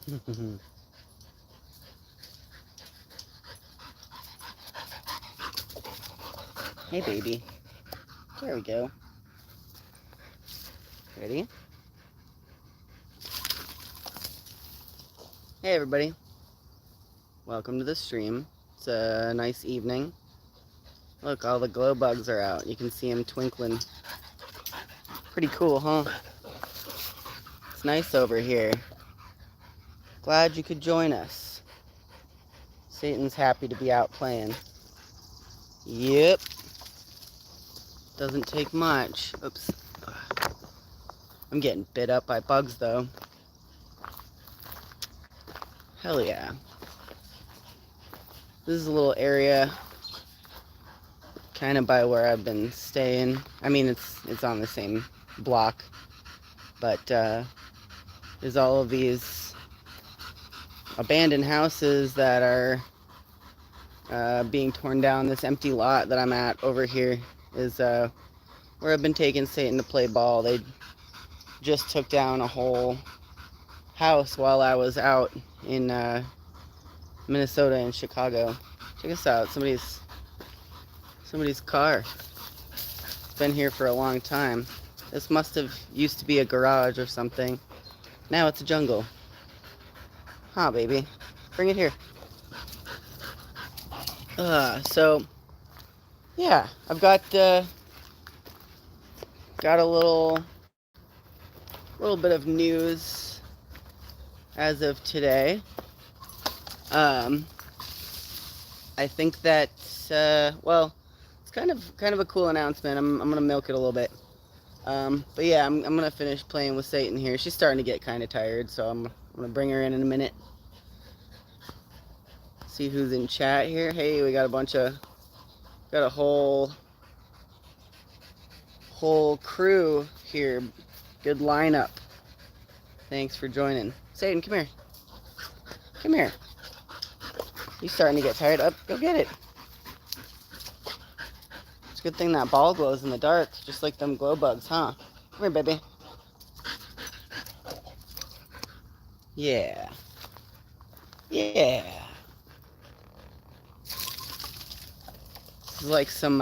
Hey, baby. There we go. Ready? Hey, everybody. Welcome to the stream. It's a nice evening. Look, all the glow bugs are out. You can see them twinkling. Pretty cool, huh? It's nice over here. Glad you could join us. Satan's happy to be out playing. Yep. Doesn't take much. Oops. I'm getting bit up by bugs, though. Hell yeah. This is a little area kind of by where I've been staying. I mean, it's on the same block, but there's all of these abandoned houses that are being torn down. This empty lot that I'm at over here is where I've been taking Satan to play ball. They just took down a whole house while I was out in Minnesota and Chicago. Check this out. Somebody's car. It's been here for a long time. This must have used to be a garage or something. Now it's a jungle. Huh, baby? Bring it here. So yeah, I've got a little bit of news as of today. I think that well, it's kind of a cool announcement. I'm gonna milk it a little bit. But yeah, I'm gonna finish playing with Satan here. She's starting to get kind of tired, so I'm gonna bring her in a minute. See who's in chat here. Hey, we got a whole crew here. Good lineup. Thanks for joining. Satan, come here. Come here. You starting to get tired? Up, go get it. It's a good thing that ball glows in the dark, just like them glow bugs, huh? Come here, baby. Yeah. Yeah. This is like some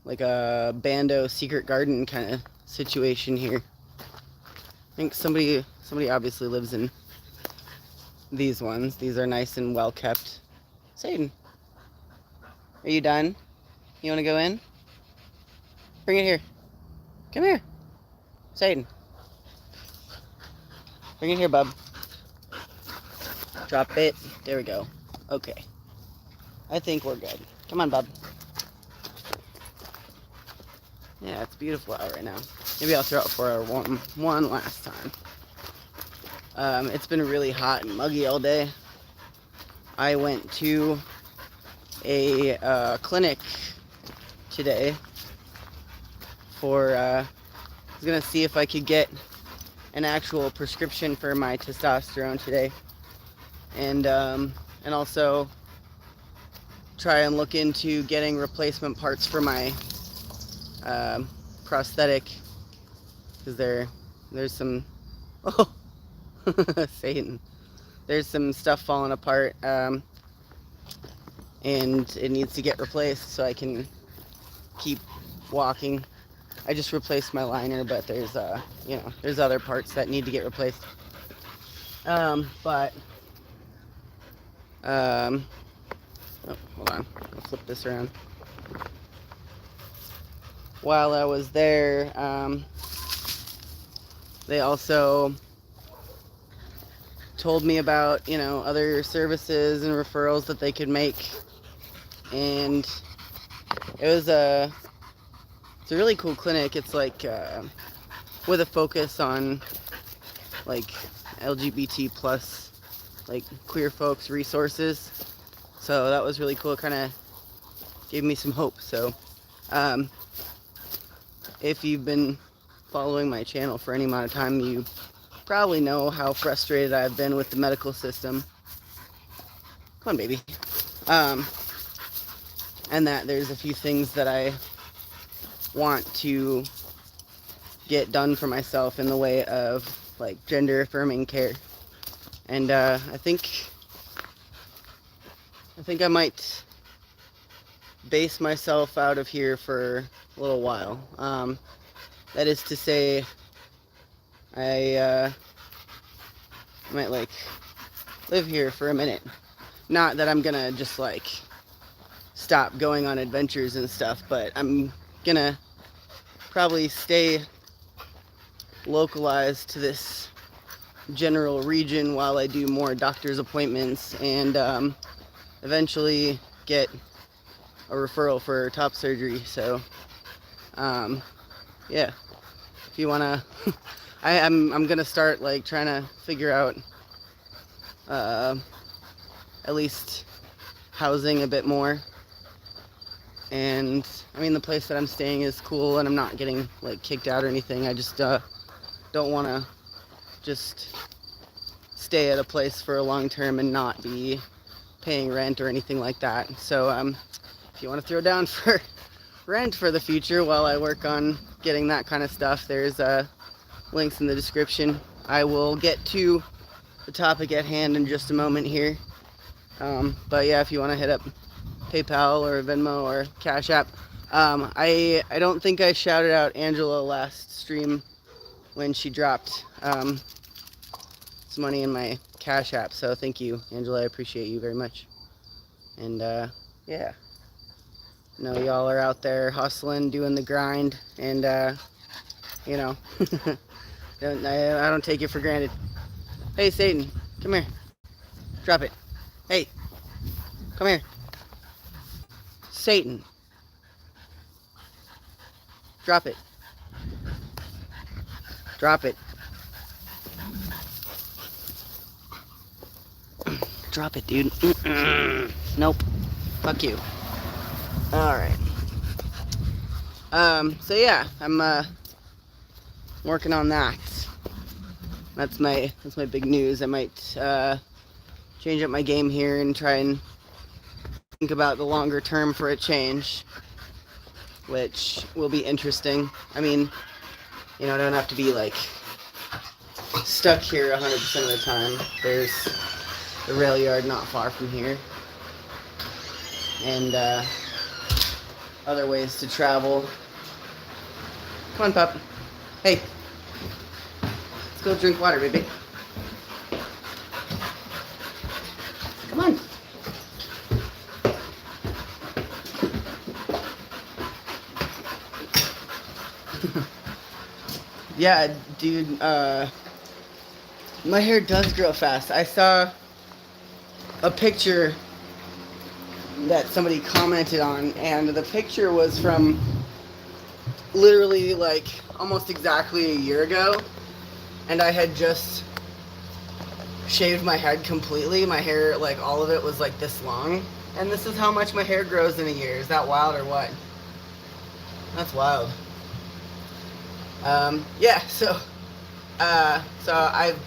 like a Bando secret garden kind of situation here. I think somebody obviously lives in these ones. These are nice and well kept. Satan, are you done? You want to go in? Bring it here. Come here. Satan. Bring it here, bub. Drop it. There we go. Okay. I think we're good. Come on, bub. Yeah, it's beautiful out right now. Maybe I'll throw it for her one last time. It's been really hot and muggy all day. I went to a clinic today for I was gonna see if I could get an actual prescription for my testosterone today, and also try and look into getting replacement parts for my prosthetic, because there's some Satan. There's some stuff falling apart, and it needs to get replaced so I can keep walking. I just replaced my liner, but there's there's other parts that need to get replaced. Oh, hold on, I'll flip this around. While I was there, they also told me about, other services and referrals that they could make, and it's a really cool clinic. It's like with a focus on like LGBT plus, like queer folks resources. So that was really cool. It kind of gave me some hope. So if you've been following my channel for any amount of time, you probably know how frustrated I've been with the medical system. Come on, baby. And that there's a few things that I want to get done for myself in the way of like gender affirming care. And I think I might base myself out of here for a little while. That is to say, I might like live here for a minute. Not that I'm gonna just like stop going on adventures and stuff, but I'm gonna probably stay localized to this general region while I do more doctor's appointments, and eventually get a referral for top surgery. So yeah, if you wanna I'm gonna start like trying to figure out at least housing a bit more. And I mean, the place that I'm staying is cool, and I'm not getting like kicked out or anything. I just don't want to just stay at a place for a long term and not be paying rent or anything like that. So if you want to throw down for rent for the future while I work on getting that kind of stuff, there's links in the description. I will get to the topic at hand in just a moment here. But yeah, if you want to hit up PayPal or Venmo or Cashapp. I don't think I shouted out Angela last stream when she dropped some money in my Cashapp, so thank you, Angela. I appreciate you very much. And yeah, I know y'all are out there hustling, doing the grind, and you know, I don't take it for granted. Hey, Satan, come here. Drop it. Hey, come here. Satan. Drop it. Drop it. Drop it, dude. Nope. Fuck you. Alright. So yeah, I'm working on that. That's my big news. I might change up my game here and try and think about the longer term for a change, which will be interesting. I mean, you know, I don't have to be like stuck here 100% of the time. There's the rail yard not far from here, and other ways to travel. Come on, pup. Hey, let's go drink water, baby. Come on. Yeah, dude, my hair does grow fast. I saw a picture that somebody commented on, and the picture was from literally like almost exactly a year ago, and I had just shaved my head completely. My hair, like all of it, was like this long, and this is how much my hair grows in a year. Is that wild or what? That's wild. Yeah, so I've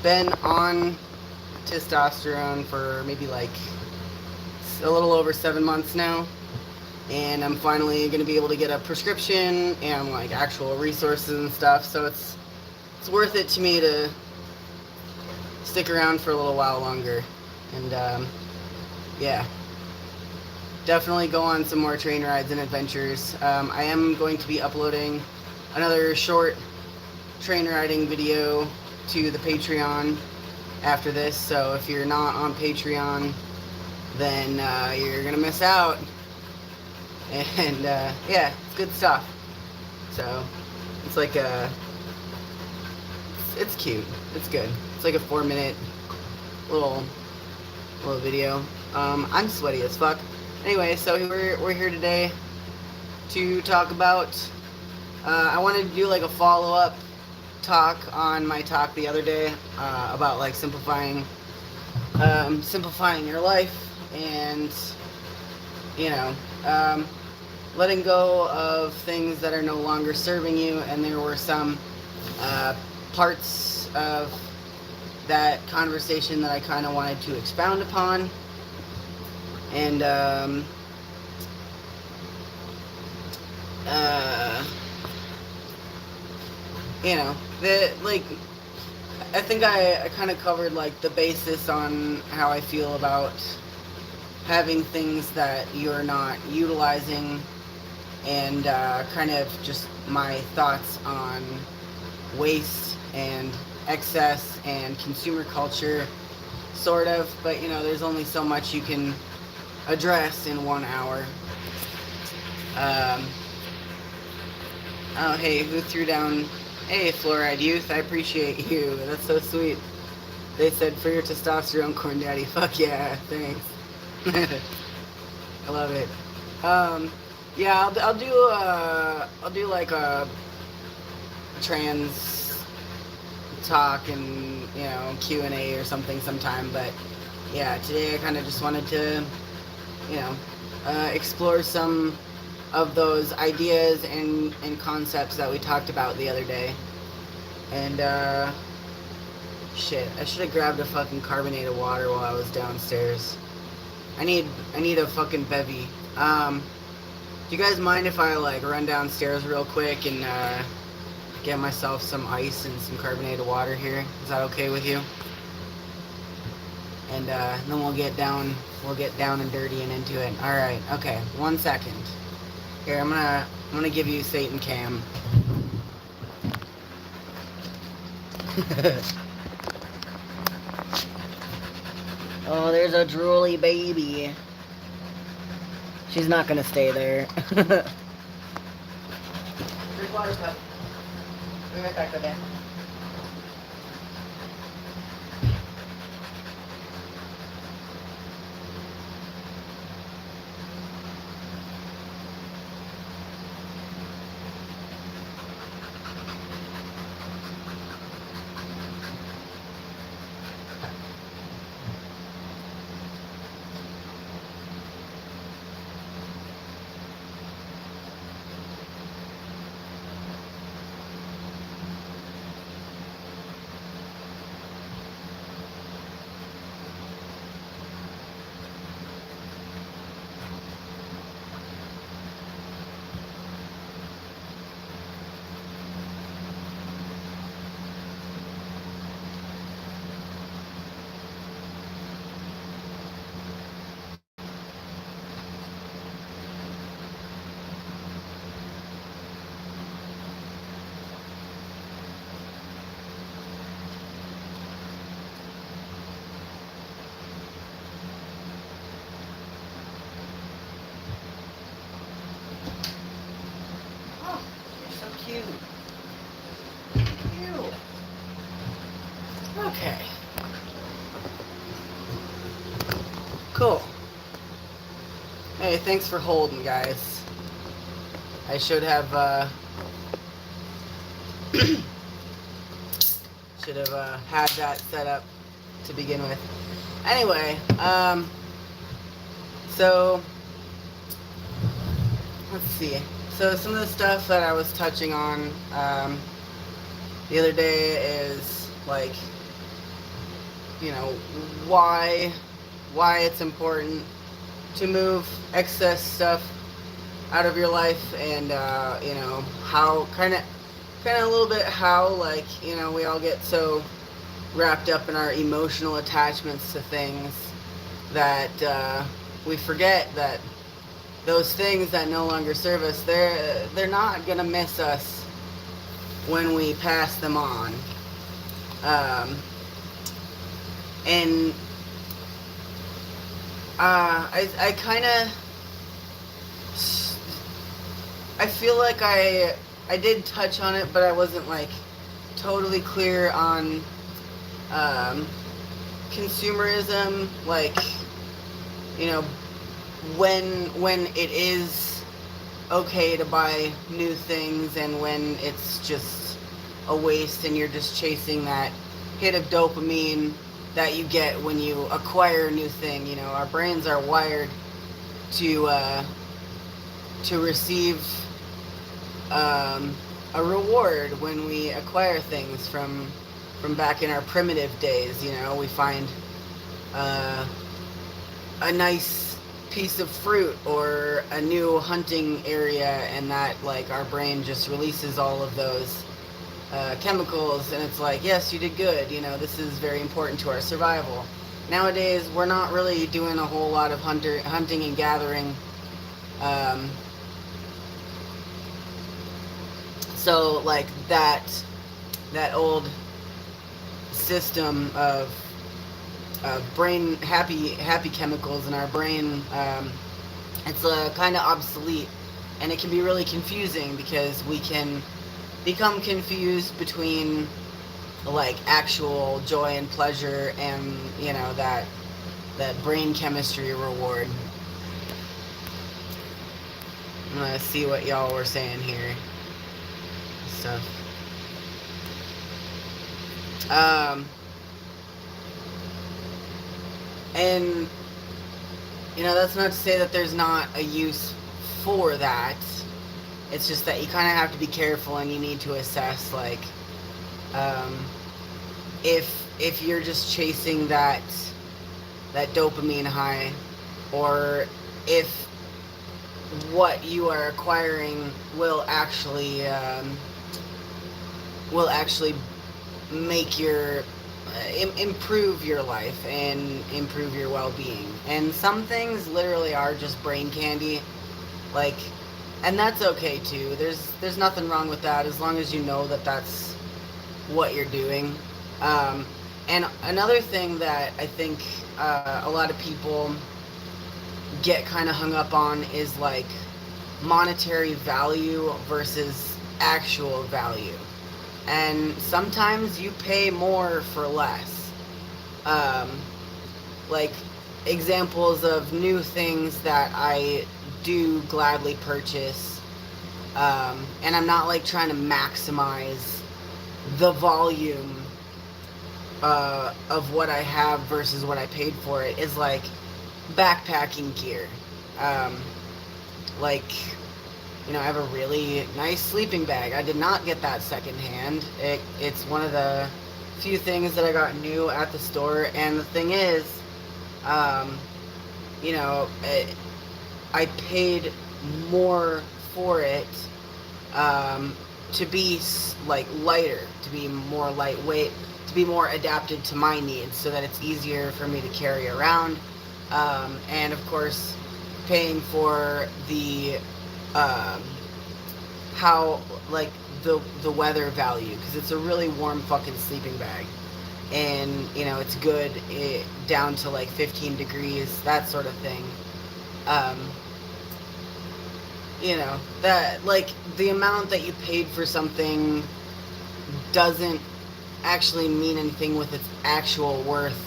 been on testosterone for maybe like a little over 7 months now, and I'm finally going to be able to get a prescription and like actual resources and stuff, so it's worth it to me to stick around for a little while longer. And yeah, definitely go on some more train rides and adventures. I am going to be uploading another short train riding video to the Patreon after this, so if you're not on Patreon, then you're gonna miss out. And yeah, it's good stuff. So it's like it's cute, it's good. It's like a 4-minute little video. I'm sweaty as fuck. Anyway, so we're here today to talk about, I wanted to do like a follow-up talk on my talk the other day about like simplifying your life, and you know, letting go of things that are no longer serving you. And there were some parts of that conversation that I kind of wanted to expound upon. And you know, I think I kind of covered like the basis on how I feel about having things that you're not utilizing, and kind of just my thoughts on waste and excess and consumer culture, sort of. But there's only so much you can address in 1 hour. Oh, hey, who threw down? Hey, Fluoride Youth, I appreciate you. That's so sweet. They said for your testosterone, corn daddy. Fuck yeah, thanks. I love it. Yeah, I'll do like a trans talk and Q&A or something sometime. But yeah, today I kind of just wanted to explore some of those ideas and concepts that we talked about the other day. And shit, I should have grabbed a fucking carbonated water while I was downstairs. I need a fucking bevy. Do you guys mind if I like run downstairs real quick and get myself some ice and some carbonated water here? Is that okay with you? And then we'll get down and dirty and into it. All right, okay. 1 second. Here, I'm gonna give you Satan Cam. Oh, there's a drooly baby. She's not gonna stay there. Drink water, pup. Be right back, okay? Cute. Cute. Okay. Cool. Hey, thanks for holding, guys. I should have, had that set up to begin with. Anyway, so, let's see. So some of the stuff that I was touching on the other day is like, why it's important to move excess stuff out of your life, and how kind of a little bit how like we all get so wrapped up in our emotional attachments to things that we forget that those things that no longer serve us, they're not gonna miss us when we pass them on. And I kind of, I feel like I did touch on it, but I wasn't like totally clear on consumerism, like when it is okay to buy new things and when it's just a waste and you're just chasing that hit of dopamine that you get when you acquire a new thing. Our brains are wired to receive a reward when we acquire things from back in our primitive days. We find a nice piece of fruit or a new hunting area, and that like our brain just releases all of those chemicals, and it's like, yes, you did good. This is very important to our survival. Nowadays, we're not really doing a whole lot of hunting and gathering. Um, so like that old system of brain happy chemicals in our brain, it's kind of obsolete, and it can be really confusing because we can become confused between like actual joy and pleasure and that brain chemistry reward. I'm gonna see what y'all were saying here. Stuff. And that's not to say that there's not a use for that. It's just that you kind of have to be careful, and you need to assess, like, if you're just chasing that dopamine high, or if what you are acquiring will actually make your improve your life and improve your well-being. And some things literally are just brain candy, like, and that's okay too. There's nothing wrong with that, as long as you know that that's what you're doing. And another thing that I think a lot of people get kind of hung up on is like monetary value versus actual value. And sometimes you pay more for less. Like examples of new things that I do gladly purchase. And I'm not like trying to maximize the volume of what I have versus what I paid for it, is like backpacking gear. Like, I have a really nice sleeping bag. I did not get that secondhand. It's one of the few things that I got new at the store. And the thing is, I paid more for it to be like lighter, to be more lightweight, to be more adapted to my needs, so that it's easier for me to carry around. And of course, paying for the how, like, the weather value, because it's a really warm fucking sleeping bag, and it's good down to like 15 degrees, that sort of thing. That, like, the amount that you paid for something doesn't actually mean anything with its actual worth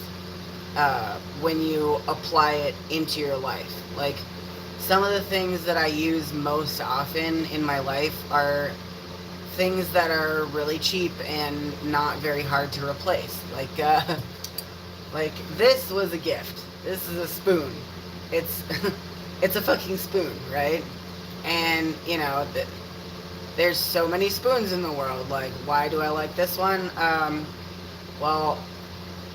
when you apply it into your life. Like, some of the things that I use most often in my life are things that are really cheap and not very hard to replace. Like this was a gift. This is a spoon. It's it's a fucking spoon, right? And there's so many spoons in the world. Like, why do I like this one? Well,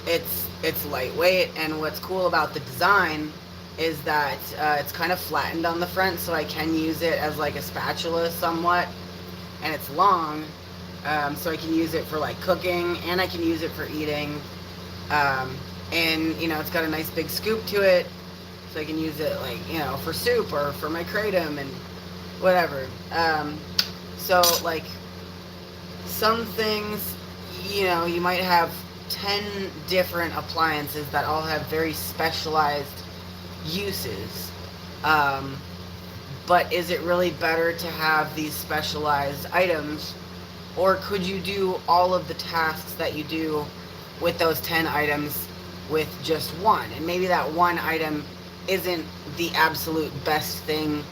it's lightweight, and what's cool about the design is that it's kind of flattened on the front, so I can use it as like a spatula somewhat, and it's long, so I can use it for like cooking, and I can use it for eating, and it's got a nice big scoop to it, so I can use it like for soup or for my kratom and whatever. So like some things, you might have 10 different appliances that all have very specialized uses, but is it really better to have these specialized items, or could you do all of the tasks that you do with those 10 items with just one? And maybe that one item isn't the absolute best thing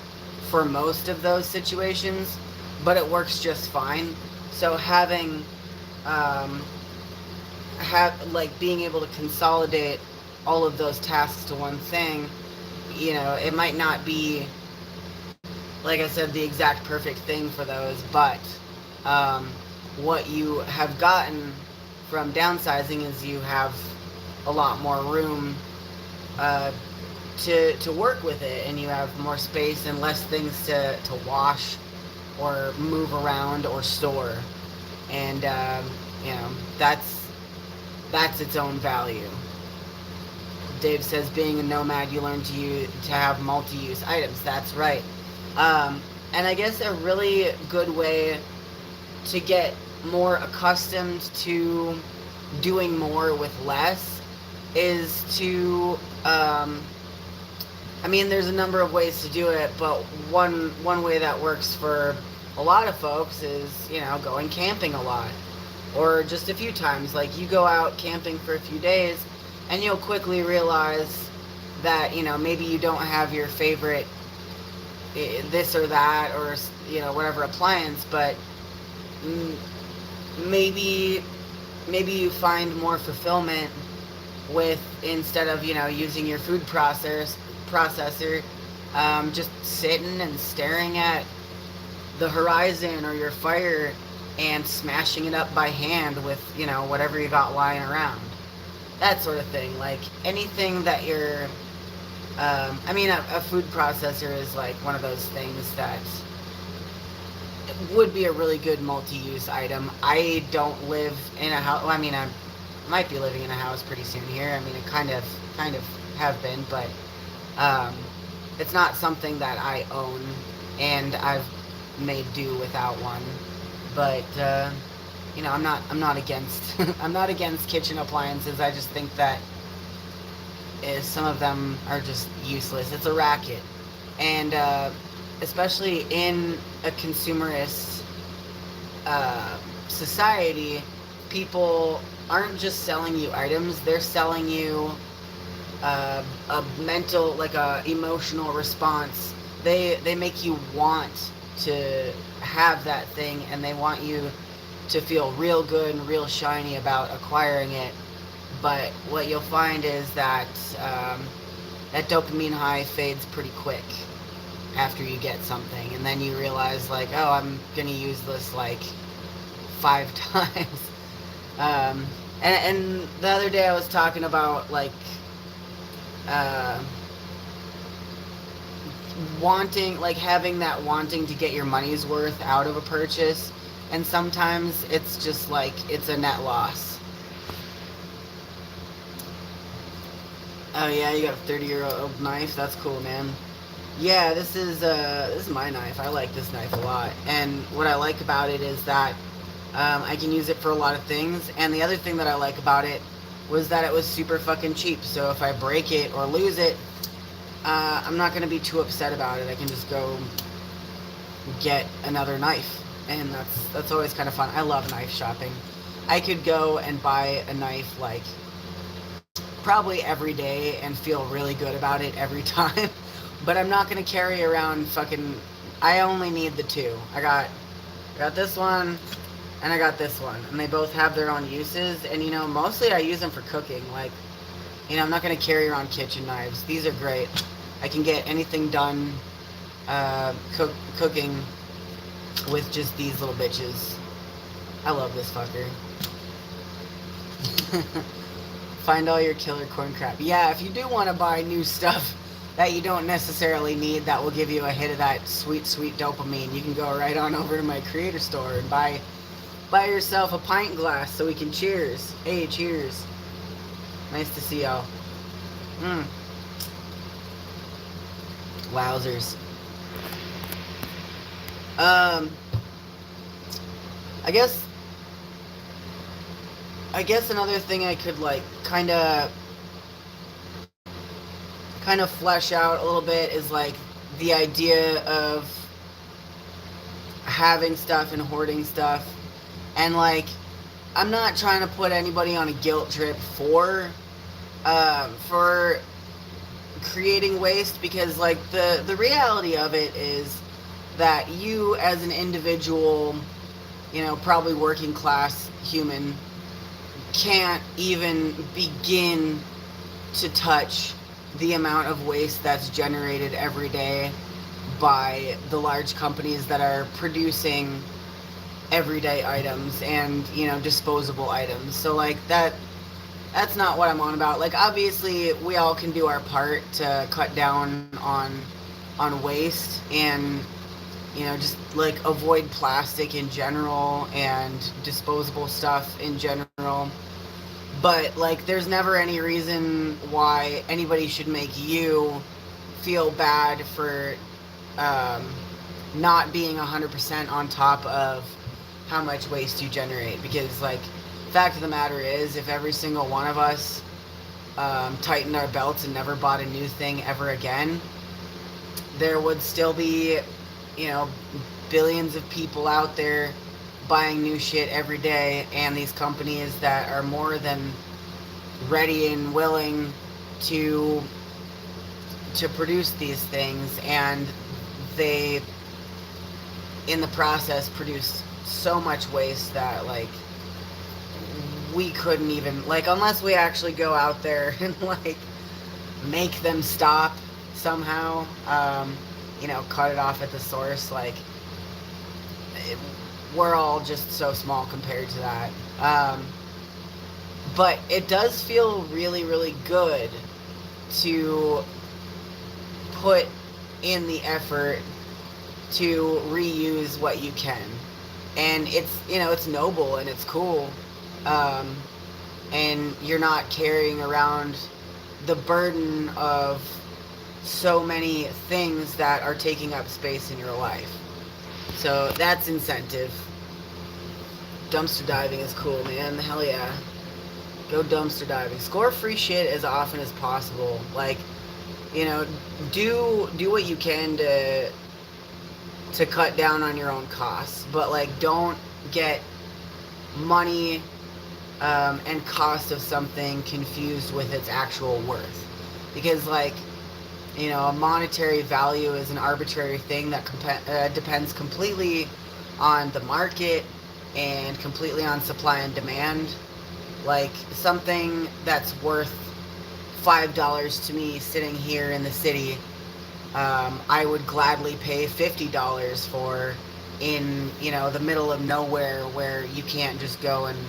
for most of those situations, but it works just fine. So having being able to consolidate all of those tasks to one thing, it might not be, like I said, the exact perfect thing for those, but what you have gotten from downsizing is you have a lot more room to work with it, and you have more space and less things to wash or move around or store. and that's its own value. Dave says, being a nomad, you learn to have multi-use items. That's right. And I guess a really good way to get more accustomed to doing more with less is to, there's a number of ways to do it, but one way that works for a lot of folks is, going camping a lot. Or just a few times. Like, you go out camping for a few days, and you'll quickly realize that, maybe you don't have your favorite this or that, or, whatever appliance, but maybe you find more fulfillment with, instead of, using your food processor, just sitting and staring at the horizon or your fire and smashing it up by hand with, whatever you got lying around. That sort of thing. Like, anything that you're... a food processor is, like, one of those things that would be a really good multi-use item. I don't live in a house... I might be living in a house pretty soon here. I kind of have been, but it's not something that I own, and I've made do without one. But I'm not against I'm not against kitchen appliances. I just think that some of them are just useless. It's a racket, and especially in a consumerist society, people aren't just selling you items; they're selling you a mental, like a emotional response. They make you want to have that thing, and they want you to feel real good and real shiny about acquiring it. But what you'll find is that that dopamine high fades pretty quick after you get something, and then you realize, like, oh, I'm gonna use this like 5 times. And the other day I was talking about, like, having that wanting to get your money's worth out of a purchase, and sometimes it's just like it's a net loss. Oh yeah, you got a 30-year-old knife. That's cool, man. Yeah, this is my knife. I like this knife a lot, and what I like about it is that I can use it for a lot of things. And the other thing that I like about it was that it was super fucking cheap. So if I break it or lose it, I'm not gonna be too upset about it. I can just go get another knife, and that's always kind of fun. I love knife shopping. I could go and buy a knife like probably every day and feel really good about it every time. But I'm not gonna carry around fucking... I only need the 2. I got this one, and I got this one, and they both have their own uses. And mostly I use them for cooking. Like, I'm not gonna carry around kitchen knives. These are great. I can get anything done cooking with just these little bitches. I love this fucker. Find all your killer corn crap. Yeah, if you do want to buy new stuff that you don't necessarily need, that will give you a hit of that sweet, sweet dopamine, you can go right on over to my creator store and buy yourself a pint glass so we can cheers. Hey, cheers. Nice to see y'all. Wowzers. I guess another thing I could, like, kind of flesh out a little bit is, like, the idea of having stuff and hoarding stuff. And, like, I'm not trying to put anybody on a guilt trip for creating waste, because, like, the reality of it is that you, as an individual, probably working class human, can't even begin to touch the amount of waste that's generated every day by the large companies that are producing everyday items and, disposable items. So, like, that's not what I'm on about. Like, obviously, we all can do our part to cut down on waste, and just like avoid plastic in general and disposable stuff in general. But like, there's never any reason why anybody should make you feel bad for not being 100% on top of how much waste you generate. Because like, fact of the matter is, if every single one of us tightened our belts and never bought a new thing ever again, there would still be, billions of people out there buying new shit every day, and these companies that are more than ready and willing to produce these things, and they in the process produce so much waste that like we couldn't even, like, unless we actually go out there and like make them stop somehow, cut it off at the source. Like, we're all just so small compared to that. But it does feel really, really good to put in the effort to reuse what you can. And it's noble and it's cool. And you're not carrying around the burden of so many things that are taking up space in your life. So that's incentive. Dumpster diving is cool, man. Hell yeah. Go dumpster diving. Score free shit as often as possible. Like, do what you can to cut down on your own costs. But like, don't get money and cost of something confused with its actual worth. Because like, a monetary value is an arbitrary thing that depends completely on the market and completely on supply and demand. Like, something that's worth $5 to me sitting here in the city, I would gladly pay $50 for in, the middle of nowhere, where you can't just go and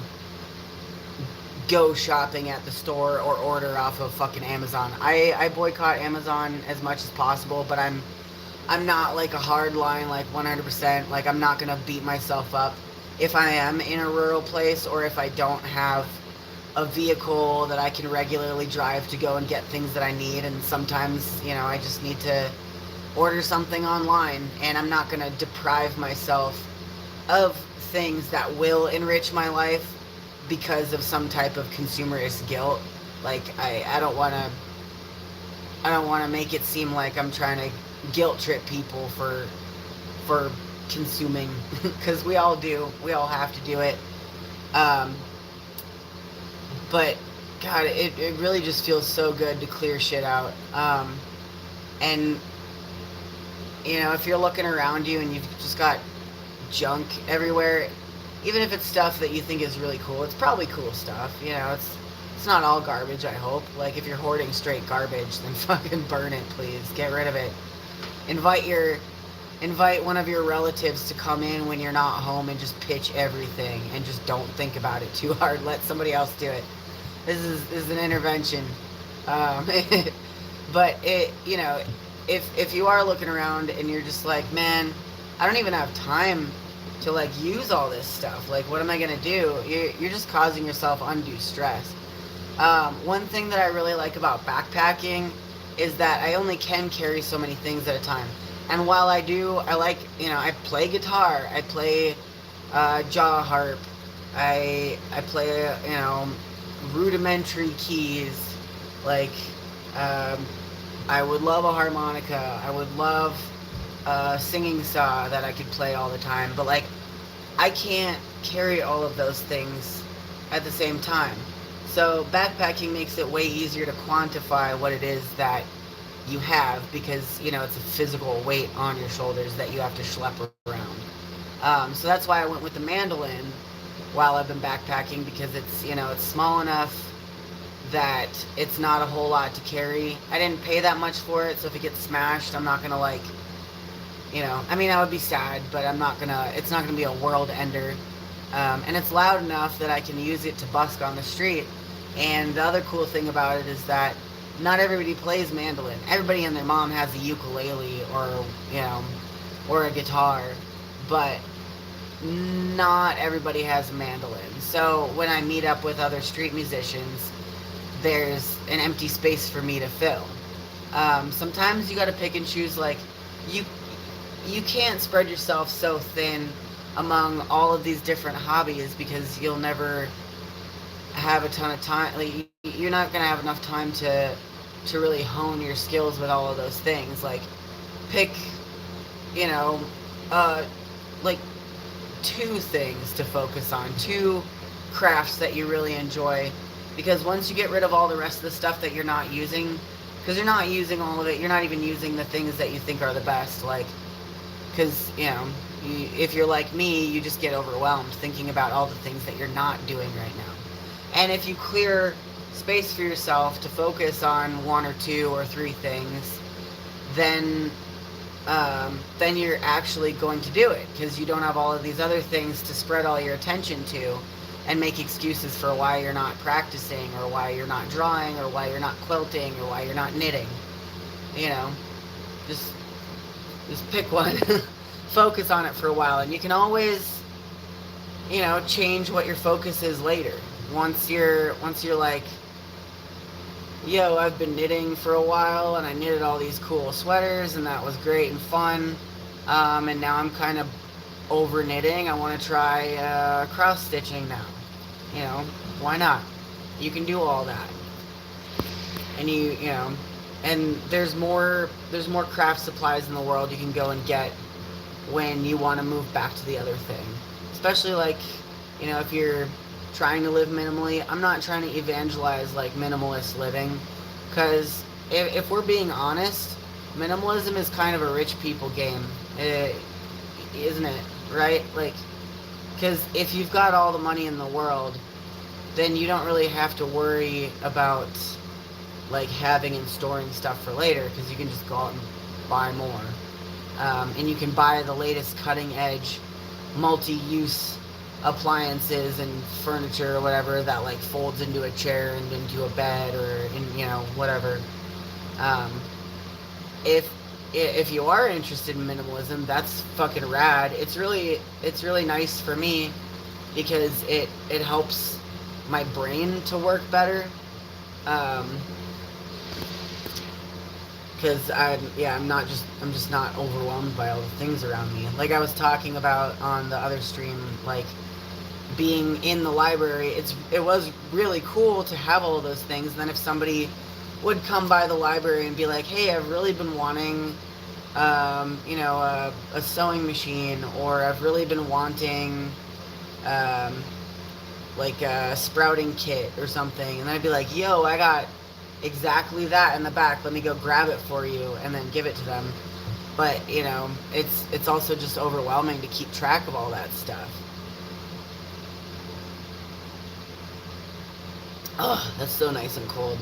go shopping at the store or order off of fucking Amazon. I boycott Amazon as much as possible, but I'm not like a hard line, like 100%. Like, I'm not gonna beat myself up if I am in a rural place, or if I don't have a vehicle that I can regularly drive to go and get things that I need. And sometimes, I just need to order something online, and I'm not gonna deprive myself of things that will enrich my life because of some type of consumerist guilt. Like, I don't want to make it seem like I'm trying to guilt trip people for consuming, because we all do. We all have to do it. But God, it really just feels so good to clear shit out. And if you're looking around you and you've just got junk everywhere, even if it's stuff that you think is really cool, it's probably cool stuff. It's not all garbage, I hope. Like, if you're hoarding straight garbage, then fucking burn it, please. Get rid of it. Invite one of your relatives to come in when you're not home and just pitch everything, and just don't think about it too hard. Let somebody else do it. This is an intervention. But if you are looking around and you're just like, man, I don't even have time to like use all this stuff. Like, what am I gonna do? You're just causing yourself undue stress. One thing that I really like about backpacking is that I only can carry so many things at a time. And while I play guitar, I play jaw harp, I play rudimentary keys. Like, I would love a harmonica. I would love a singing saw that I could play all the time. But like, I can't carry all of those things at the same time. So backpacking makes it way easier to quantify what it is that you have, because it's a physical weight on your shoulders that you have to schlep around. So that's why I went with the mandolin while I've been backpacking, because it's small enough that it's not a whole lot to carry. I didn't pay that much for it, so if it gets smashed, I'm not gonna like, I would be sad, but it's not gonna be a world ender. And it's loud enough that I can use it to busk on the street. And the other cool thing about it is that not everybody plays mandolin. Everybody and their mom has a ukulele or, or a guitar, but not everybody has a mandolin. So when I meet up with other street musicians, there's an empty space for me to fill. Sometimes you got to pick and choose. Like you, you can't spread yourself so thin among all of these different hobbies because you'll never have a ton of time. Like you're not gonna have enough time to really hone your skills with all of those things. Like pick, you know, uh, like two things to focus on, two crafts that you really enjoy, because once you get rid of all the rest of the stuff that you're not using, because you're not using all of it, you're not even using the things that you think are the best, like, because, you know, if you're like me, you just get overwhelmed thinking about all the things that you're not doing right now. And if you clear space for yourself to focus on one or two or three things, then then you're actually going to do it, because you don't have all of these other things to spread all your attention to and make excuses for why you're not practicing or why you're not drawing or why you're not quilting or why you're not knitting. You know, just pick one. Focus on it for a while, and you can always, you know, change what your focus is later. Once you're like, yo, I've been knitting for a while and I knitted all these cool sweaters and that was great and fun, and now I'm kind of over knitting. I want to try cross stitching now. You know, why not? You can do all that. And you know, and there's more craft supplies in the world you can go and get when you want to move back to the other thing. Especially like, you know, if you're trying to live minimally. I'm not trying to evangelize like minimalist living, because if we're being honest, minimalism is kind of a rich people game, isn't it? Right? Like, because if you've got all the money in the world, then you don't really have to worry about like having and storing stuff for later, because you can just go out and buy more, and you can buy the latest cutting edge multi-use appliances and furniture or whatever that like folds into a chair and into a bed or in, you know, whatever. If you are interested in minimalism, that's fucking rad. It's really nice for me because it helps my brain to work better. Because I'm just not overwhelmed by all the things around me. Like I was talking about on the other stream, like being in the library, it was really cool to have all of those things. And then if somebody would come by the library and be like, hey, I've really been wanting, you know, a sewing machine, or I've really been wanting, like a sprouting kit or something. And then I'd be like, yo, I got exactly that in the back. Let me go grab it for you and then give it to them. But, you know, it's also just overwhelming to keep track of all that stuff. Oh, that's so nice and cold.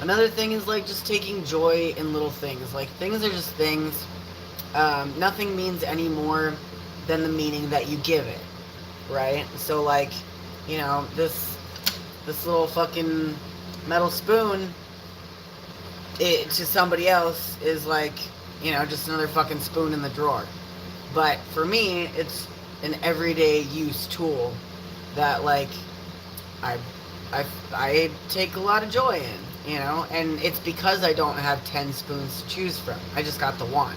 Another thing is like just taking joy in little things. Like things are just things. Nothing means any more than the meaning that you give it, right? So like, you know, this little fucking metal spoon, it to somebody else is like, you know, just another fucking spoon in the drawer. But for me, it's an everyday use tool that like I take a lot of joy in, you know, and it's because I don't have 10 spoons to choose from. I just got the one.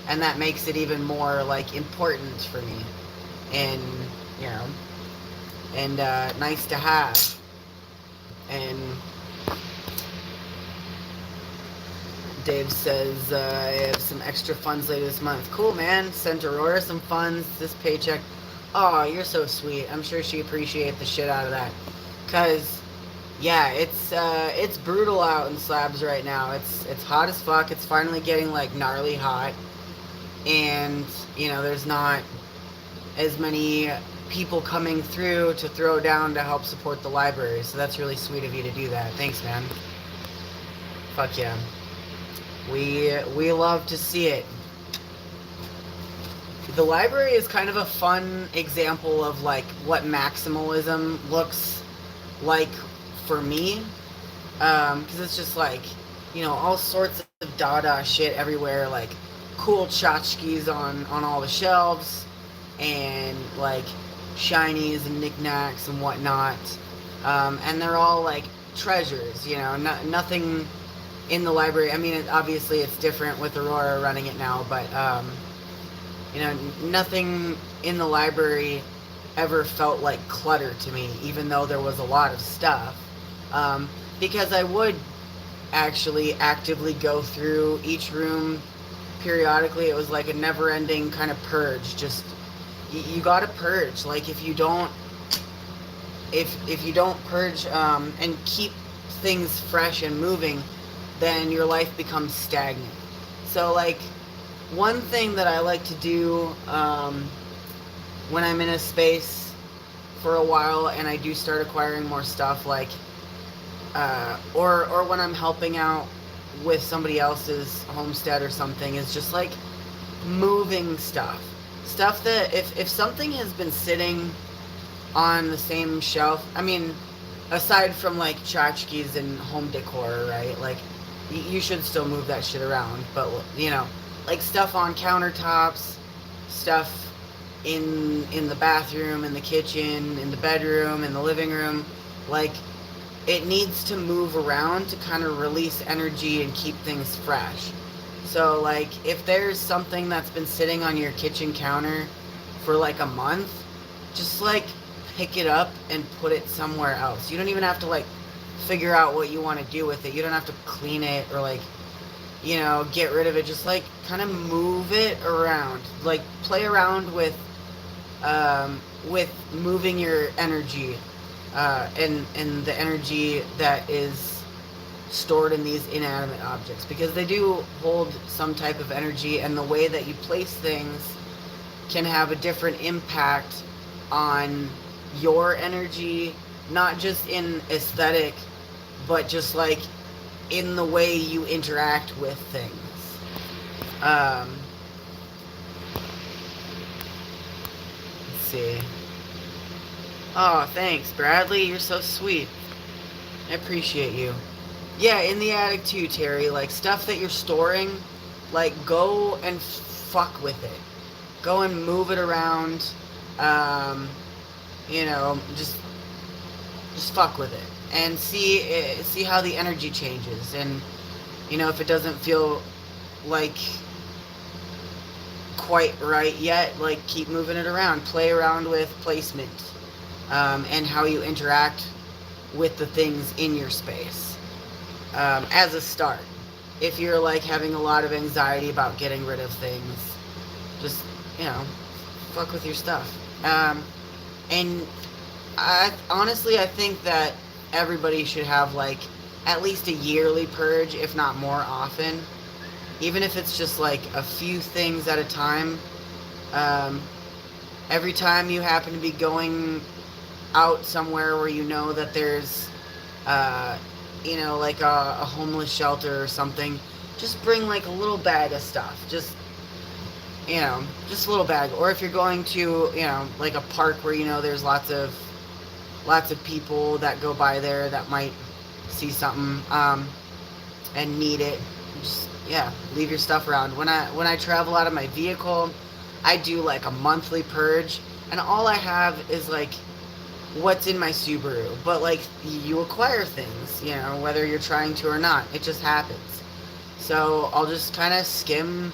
And that makes it even more like important for me. And, you know, and nice to have. And Dave says, I have some extra funds later this month. Cool, man. Sent Aurora some funds this paycheck. Oh, you're so sweet. I'm sure she appreciates the shit out of that. Because, yeah, it's brutal out in Slabs right now. It's hot as fuck. It's finally getting, like, gnarly hot. And, you know, there's not as many people coming through to throw down to help support the library. So that's really sweet of you to do that. Thanks, man. Fuck yeah. We love to see it. The library is kind of a fun example of like what maximalism looks like for me, because it's just like, you know, all sorts of Dada shit everywhere, like cool tchotchkes on all the shelves, and like shinies and knickknacks and whatnot. And they're all like treasures, you know, nothing in the library. I mean, obviously it's different with Aurora running it now, but, you know, nothing in the library ever felt like clutter to me, even though there was a lot of stuff. Because I would actually actively go through each room periodically. It was like a never-ending kind of purge. Just, you gotta purge. Like, if you don't purge and keep things fresh and moving, then your life becomes stagnant. So, like, one thing that I like to do when I'm in a space for a while and I do start acquiring more stuff, like, or when I'm helping out with somebody else's homestead or something, is just like moving stuff that if something has been sitting on the same shelf, I mean, aside from like tchotchkes and home decor, right, like you should still move that shit around, but you know, like stuff on countertops, stuff in the bathroom, in the kitchen, in the bedroom, in the living room, like, it needs to move around to kind of release energy and keep things fresh. So, like, if there's something that's been sitting on your kitchen counter for like a month, just like pick it up and put it somewhere else. You don't even have to like figure out what you want to do with it. You don't have to clean it or like, you know, get rid of it. Just like kind of move it around. Like, play around with moving your energy, and the energy that is stored in these inanimate objects, because they do hold some type of energy, and the way that you place things can have a different impact on your energy, not just in aesthetic, but just like in the way you interact with things. Let's see. Oh, thanks, Bradley. You're so sweet. I appreciate you. Yeah, in the attic too, Terry. Like, stuff that you're storing, like, go and fuck with it. Go and move it around. You know, just fuck with it and see how the energy changes. And, you know, if it doesn't feel like quite right yet, like, keep moving it around. Play around with placement, and how you interact with the things in your space, as a start. If you're like having a lot of anxiety about getting rid of things, just, you know, fuck with your stuff. And honestly, I think that everybody should have like at least a yearly purge, if not more often. Even if it's just like a few things at a time. Every time you happen to be going out somewhere where you know that there's, you know, like a homeless shelter or something, just bring like a little bag of stuff. Just, you know, just a little bag. Or if you're going to, you know, like a park where you know there's lots of people that go by there that might see something, and need it, just, yeah, leave your stuff around. When I travel out of my vehicle, I do like a monthly purge, and all I have is like what's in my Subaru. But like, you acquire things, you know, whether you're trying to or not. It just happens. So I'll just kind of skim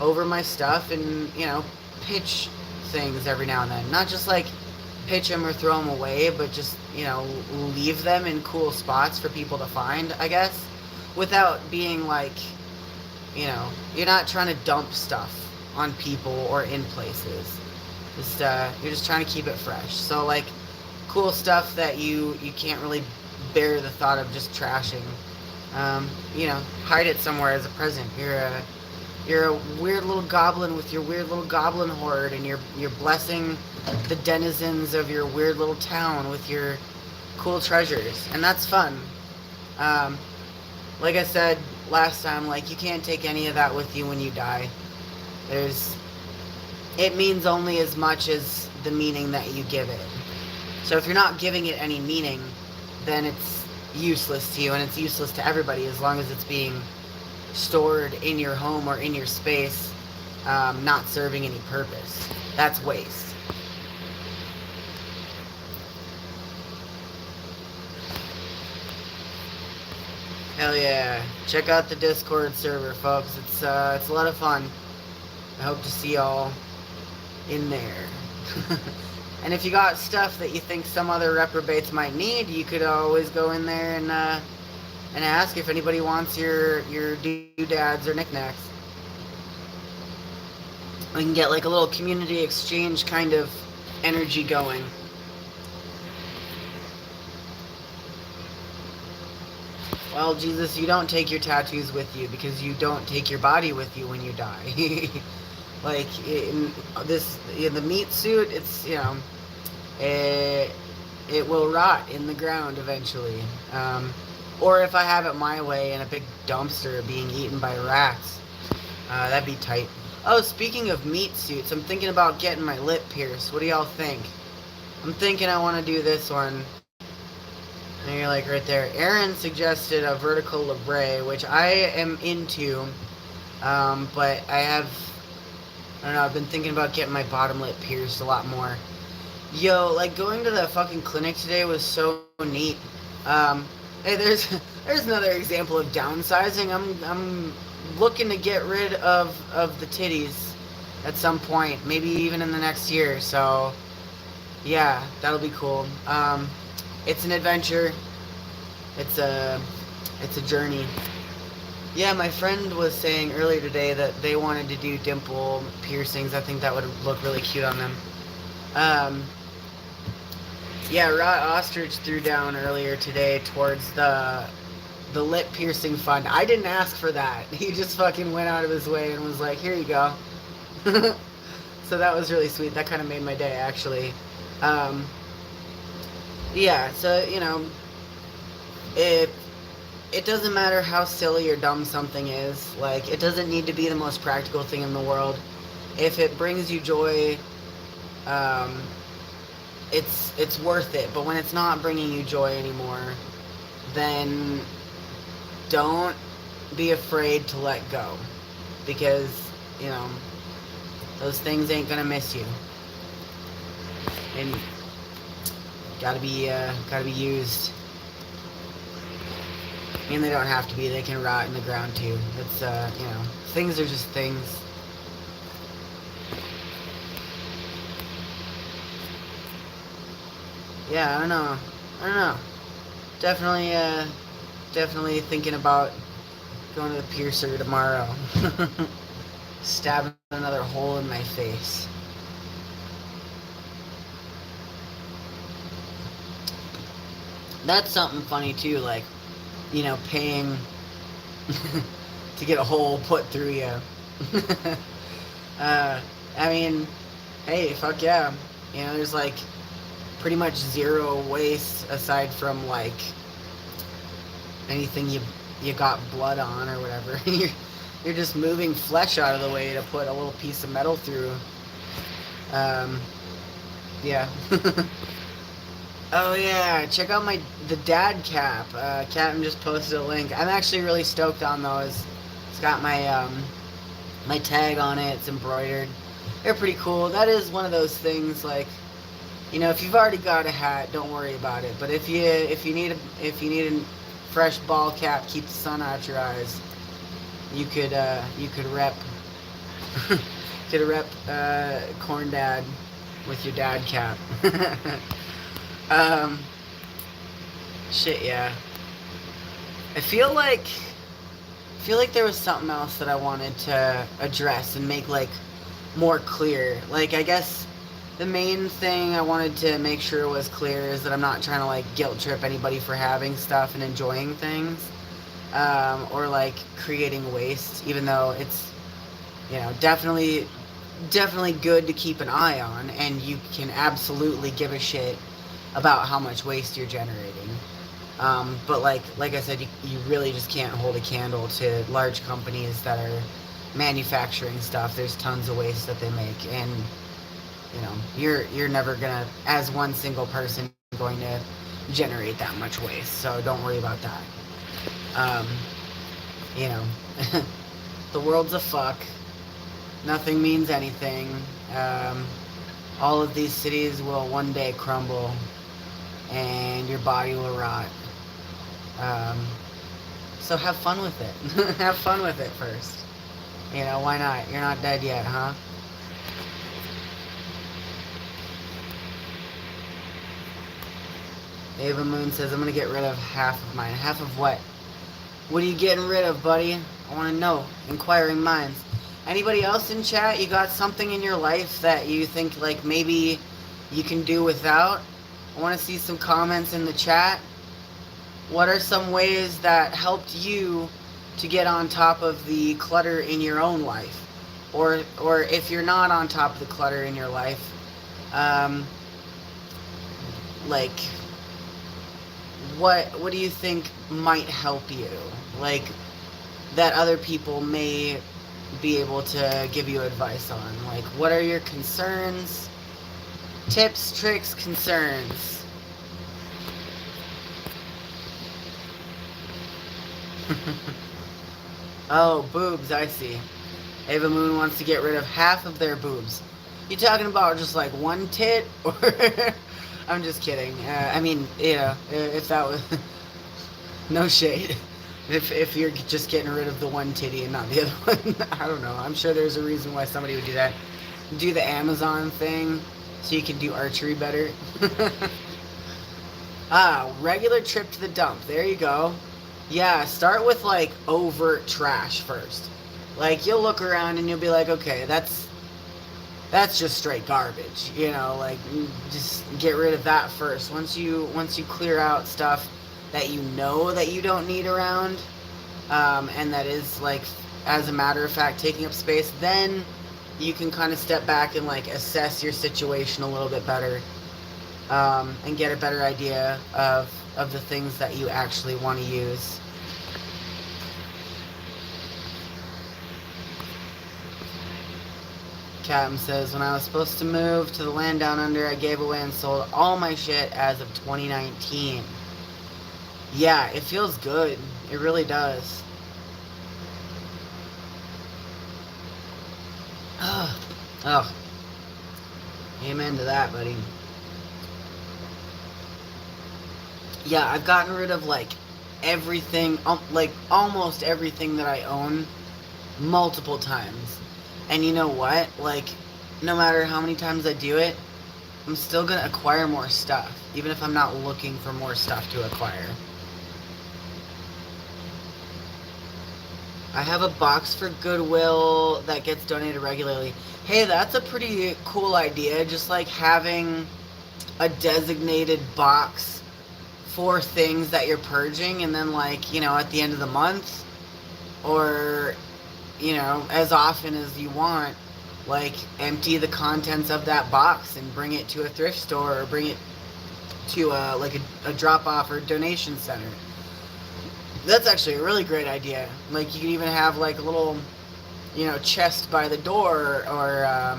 over my stuff and, you know, pitch things every now and then. Not just like pitch them or throw them away, but just, you know, leave them in cool spots for people to find, I guess, without being like, you know, you're not trying to dump stuff on people or in places. Just, you're just trying to keep it fresh. So like, cool stuff that you can't really bear the thought of just trashing, you know, hide it somewhere as a present. You're a weird little goblin with your weird little goblin horde, and you're blessing the denizens of your weird little town with your cool treasures, and that's fun. Like I said last time, like, you can't take any of that with you when you die. It means only as much as the meaning that you give it. So if you're not giving it any meaning, then it's useless to you, and it's useless to everybody as long as it's being stored in your home or in your space, not serving any purpose. That's waste. Hell yeah. Check out the Discord server, folks. It's a lot of fun. I hope to see y'all in there. And if you got stuff that you think some other reprobates might need, you could always go in there and ask if anybody wants your doodads or knickknacks. We can get like a little community exchange kind of energy going. Well, Jesus, you don't take your tattoos with you because you don't take your body with you when you die. Like in the meat suit, it's, you know, it will rot in the ground eventually. Or if I have it my way in a big dumpster being eaten by rats, that'd be tight. Oh, speaking of meat suits, I'm thinking about getting my lip pierced. What do y'all think? I'm thinking I want to do this one. And you're like right there. Aaron suggested a vertical labrae, which I am into, but I don't know, I've been thinking about getting my bottom lip pierced a lot more. Yo, like going to the fucking clinic today was so neat. Hey, there's another example of downsizing. I'm looking to get rid of the titties at some point, maybe even in the next year. So yeah, that'll be cool. It's an adventure. It's a journey. Yeah, my friend was saying earlier today that they wanted to do dimple piercings. I think that would look really cute on them. Yeah, Rot Ostrich threw down earlier today towards the lip piercing fund. I didn't ask for that. He just fucking went out of his way and was like, here you go. So that was really sweet. That kind of made my day, actually. Yeah, so, you know, it doesn't matter how silly or dumb something is. Like, it doesn't need to be the most practical thing in the world. If it brings you joy, it's worth it. But when it's not bringing you joy anymore, then don't be afraid to let go. Because, you know, those things ain't gonna miss you. And gotta be used. I mean, they don't have to be. They can rot in the ground too. It's you know, things are just things. Yeah, I don't know. Definitely thinking about going to the piercer tomorrow. Stabbing another hole in my face. That's something funny too, like, you know, paying to get a hole put through you. I mean, hey, fuck yeah. You know, there's like pretty much zero waste aside from like anything you got blood on or whatever. You're just moving flesh out of the way to put a little piece of metal through. Yeah. Oh yeah, check out the dad cap. Captain just posted a link. I'm actually really stoked on those. It's got my my tag on it. It's embroidered. They're pretty cool. That is one of those things, like, you know, if you've already got a hat, don't worry about it. But if you need a fresh ball cap, keep the sun out your eyes. You could rep Corn Dad with your dad cap. Shit, yeah. I feel like there was something else that I wanted to address and make, like, more clear. Like, I guess the main thing I wanted to make sure was clear is that I'm not trying to, like, guilt trip anybody for having stuff and enjoying things, or, like, creating waste, even though it's, you know, definitely good to keep an eye on, and you can absolutely give a shit about how much waste you're generating. But like I said, you really just can't hold a candle to large companies that are manufacturing stuff. There's tons of waste that they make, and you know, you're never gonna, as one single person, going to generate that much waste. So don't worry about that. you know, the world's a fuck. Nothing means anything. All of these cities will one day crumble, and your body will rot. So have fun with it. Have fun with it first. You know, why not? You're not dead yet, huh? Ava Moon says, I'm going to get rid of half of mine. Half of what? What are you getting rid of, buddy? I want to know. Inquiring minds. Anybody else in chat? You got something in your life that you think, like, maybe you can do without? I want to see some comments in the chat. What are some ways that helped you to get on top of the clutter in your own life? Or if you're not on top of the clutter in your life, like, what do you think might help you? Like, that other people may be able to give you advice on. Like, what are your concerns? Tips, tricks, concerns. Oh, boobs, I see. Ava Moon wants to get rid of half of their boobs. You talking about just like one tit? Or I'm just kidding. I mean, you know, if that was... no shade. If you're just getting rid of the one titty and not the other one. I don't know. I'm sure there's a reason why somebody would do that. Do the Amazon thing so you can do archery better. Regular trip to the dump. There you go. Yeah, start with like overt trash first. Like, you'll look around and you'll be like, okay, that's just straight garbage. You know, like, just get rid of that first. Once you clear out stuff that you know that you don't need around, and that is, like, as a matter of fact, taking up space, then you can kind of step back and, like, assess your situation a little bit better, and get a better idea of the things that you actually want to use. Captain says, when I was supposed to move to the land down under, I gave away and sold all my shit as of 2019. Yeah, it feels good. It really does. Oh. Amen to that, buddy. Yeah, I've gotten rid of, like, everything, like, almost everything that I own multiple times. And you know what? Like, no matter how many times I do it, I'm still gonna acquire more stuff, even if I'm not looking for more stuff to acquire. I have a box for Goodwill that gets donated regularly. Hey, that's a pretty cool idea, just like having a designated box for things that you're purging, and then, like, you know, at the end of the month, or, you know, as often as you want, like, empty the contents of that box and bring it to a thrift store, or bring it to a drop-off or donation center. That's actually a really great idea. Like, you can even have, like, a little, you know, chest by the door, or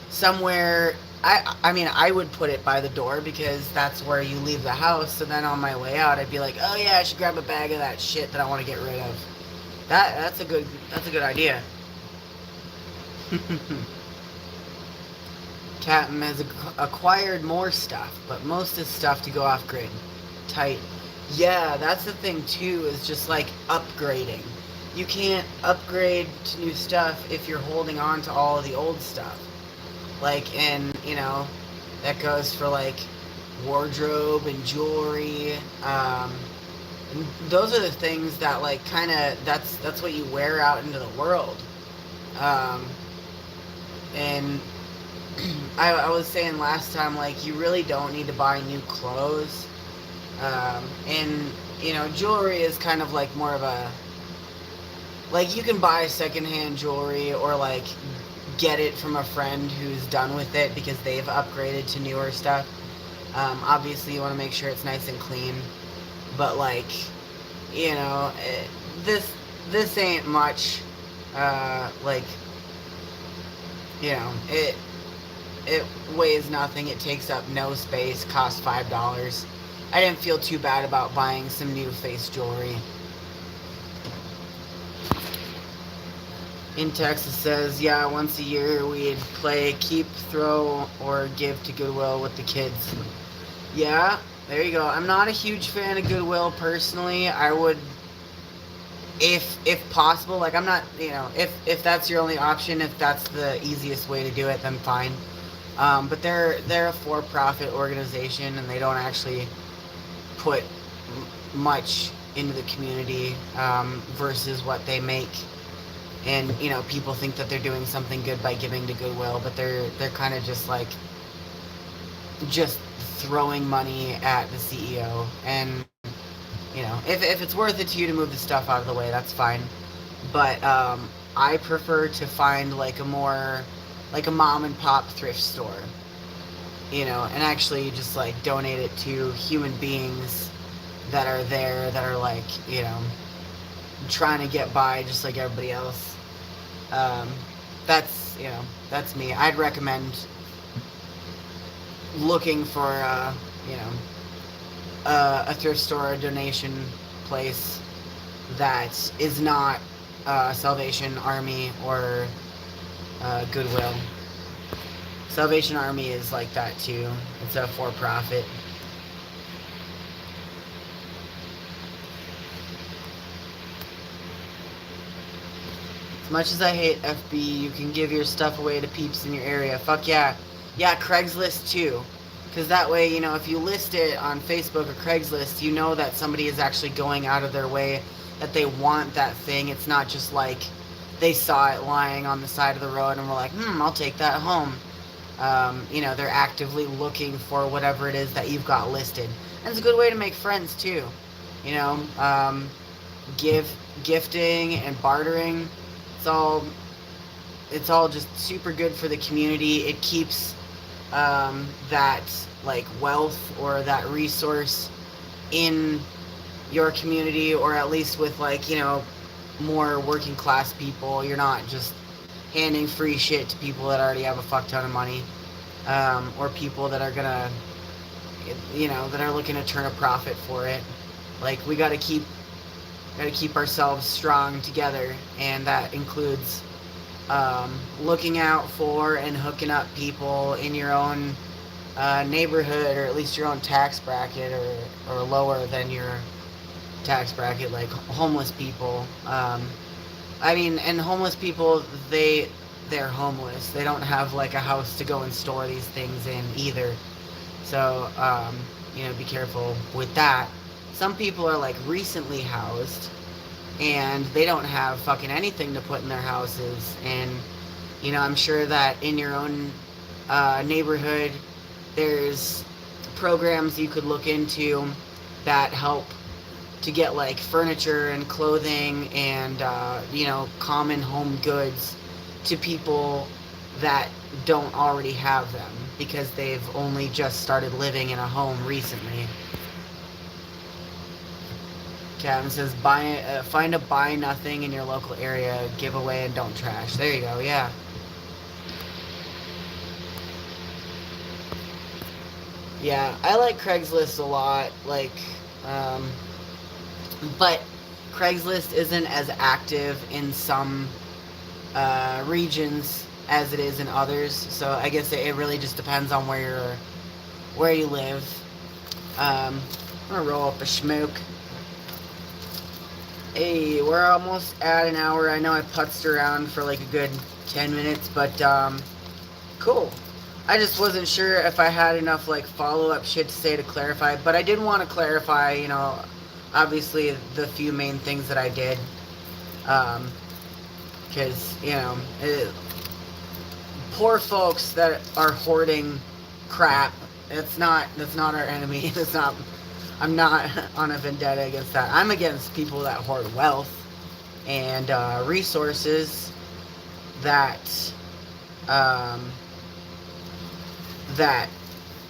somewhere. I mean, I would put it by the door because that's where you leave the house. So then on my way out, I'd be like, oh yeah, I should grab a bag of that shit that I want to get rid of. That's a good idea. Captain has acquired more stuff, but most is stuff to go off grid. Tight. Yeah, that's the thing too, is just like upgrading. You can't upgrade to new stuff if you're holding on to all of the old stuff. Like, and, you know, that goes for, like, wardrobe and jewelry. Those are the things that, like, kind of, that's what you wear out into the world. And I was saying last time, like, you really don't need to buy new clothes. And, you know, jewelry is kind of, like, more of a, like, you can buy secondhand jewelry, or, like, get it from a friend who's done with it because they've upgraded to newer stuff. Obviously you want to make sure it's nice and clean, but, like, you know, this ain't much. Like, you know, it weighs nothing, it takes up no space, costs $5. I didn't feel too bad about buying some new face jewelry. in Texas says, yeah, once a year we'd play keep, throw, or give to Goodwill with the kids. Yeah, there you go. I'm not a huge fan of Goodwill personally. I would, if possible, like I'm not, if that's your only option, if that's the easiest way to do it, then fine. But they're a for-profit organization, and they don't actually put much into the community versus what they make. And people think that they're doing something good by giving to Goodwill, but they're kind of just like just throwing money at the CEO. And if it's worth it to you to move the stuff out of the way, that's fine. But I prefer to find like a mom and pop thrift store, and actually just like donate it to human beings that are there, that are like, trying to get by just like everybody else. That's me. I'd recommend looking for, a thrift store, a donation place that is not Salvation Army or Goodwill. Salvation Army is like that too. It's a for-profit. As much as I hate FB, you can give your stuff away to peeps in your area. Fuck yeah. Yeah, Craigslist too. Because that way, if you list it on Facebook or Craigslist, you know that somebody is actually going out of their way, that they want that thing. It's not just like they saw it lying on the side of the road and were like, I'll take that home. They're actively looking for whatever it is that you've got listed. And it's a good way to make friends too. Gifting and bartering. It's all just super good for the community. It keeps that like wealth or that resource in your community, or at least with like more working class people. You're not just handing free shit to people that already have a fuck ton of money, or people that are gonna that are looking to turn a profit for it. Like, we gotta keep ourselves strong together, and that includes looking out for and hooking up people in your own neighborhood, or at least your own tax bracket, or lower than your tax bracket, like homeless people. And homeless people, they're homeless. They don't have like a house to go and store these things in either. So, be careful with that. Some people are like recently housed, and they don't have fucking anything to put in their houses. And I'm sure that in your own neighborhood, there's programs you could look into that help to get like furniture and clothing and common home goods to people that don't already have them, because they've only just started living in a home recently. Kevin says, find a buy nothing in your local area, give away, and don't trash. There you go, yeah. Yeah, I like Craigslist a lot, but Craigslist isn't as active in some regions as it is in others, so I guess it really just depends on where you live. I'm gonna roll up a smoke. Hey, we're almost at an hour. I know I putzed around for like a good 10 minutes, but cool. I just wasn't sure if I had enough like follow-up shit to say to clarify, but I did want to clarify, obviously the few main things that I did, because poor folks that are hoarding crap, that's not our enemy. I'm not on a vendetta against that. I'm against people that hoard wealth and resources that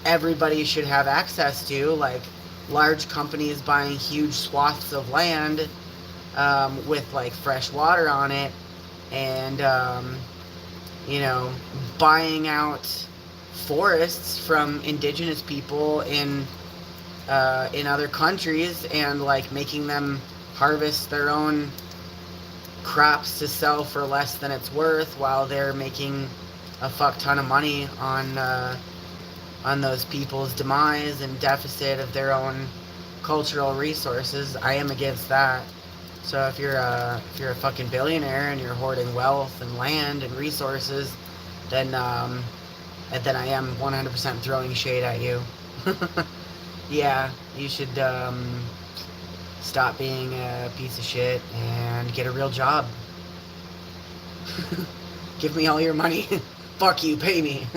everybody should have access to, like large companies buying huge swaths of land with like fresh water on it, and buying out forests from indigenous people in other countries, and like making them harvest their own crops to sell for less than it's worth while they're making a fuck ton of money on those people's demise and deficit of their own cultural resources. I am against that. So if you're a fucking billionaire and you're hoarding wealth and land and resources, then I am 100% throwing shade at you. Yeah, you should stop being a piece of shit and get a real job. Give me all your money. Fuck you, pay me.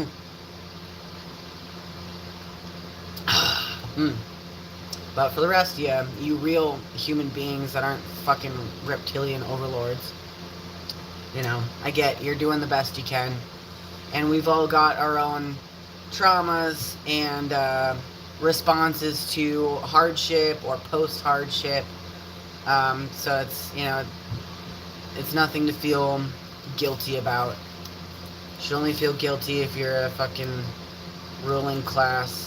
But for the rest, yeah, you real human beings that aren't fucking reptilian overlords, you know, I get you're doing the best you can. And we've all got our own traumas and responses to hardship or post-hardship. So it's, you know, it's nothing to feel guilty about. You should only feel guilty if you're a fucking ruling class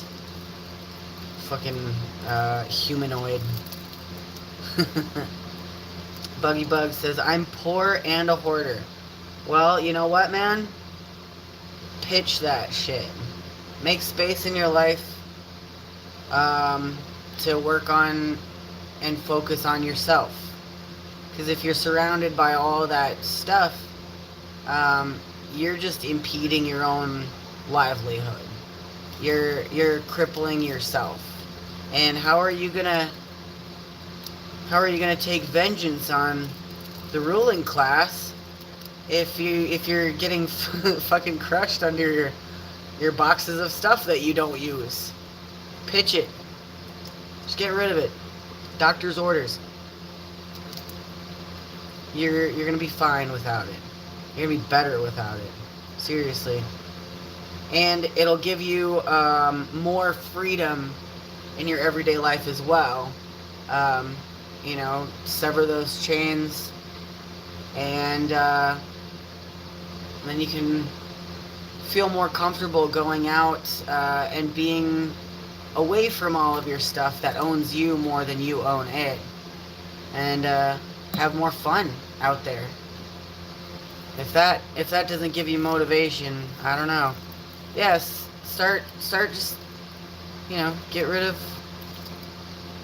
fucking humanoid. Buggy Bug says, I'm poor and a hoarder. Well, you know what, man? Pitch that shit. Make space in your life to work on and focus on yourself. Because if you're surrounded by all that stuff, you're just impeding your own livelihood. You're crippling yourself. And how are you gonna take vengeance on the ruling class if you're getting fucking crushed under your boxes of stuff that you don't use? Pitch it. Just get rid of it. Doctor's orders. You're gonna be fine without it. You're gonna be better without it. Seriously. And it'll give you more freedom in your everyday life as well. You know, sever those chains, and then you can feel more comfortable going out and being away from all of your stuff that owns you more than you own it, and have more fun out there. If that doesn't give you motivation, I don't know. Yes, start just, you know, get rid of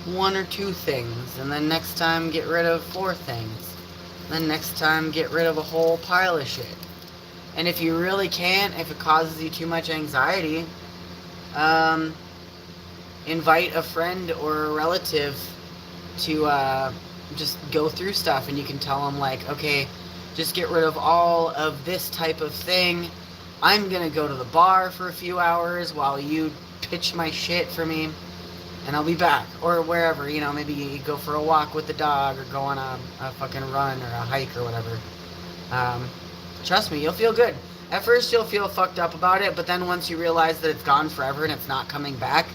1 or 2 things, and then next time get rid of 4 things, and then next time get rid of a whole pile of shit. And if you really can't, if it causes you too much anxiety, invite a friend or a relative to just go through stuff, and you can tell them, like, okay, just get rid of all of this type of thing. I'm gonna go to the bar for a few hours while you pitch my shit for me, and I'll be back. Or wherever, you know, maybe you go for a walk with the dog, or go on a fucking run or a hike or whatever. Trust me, you'll feel good. At first you'll feel fucked up about it, but then once you realize that it's gone forever and it's not coming back,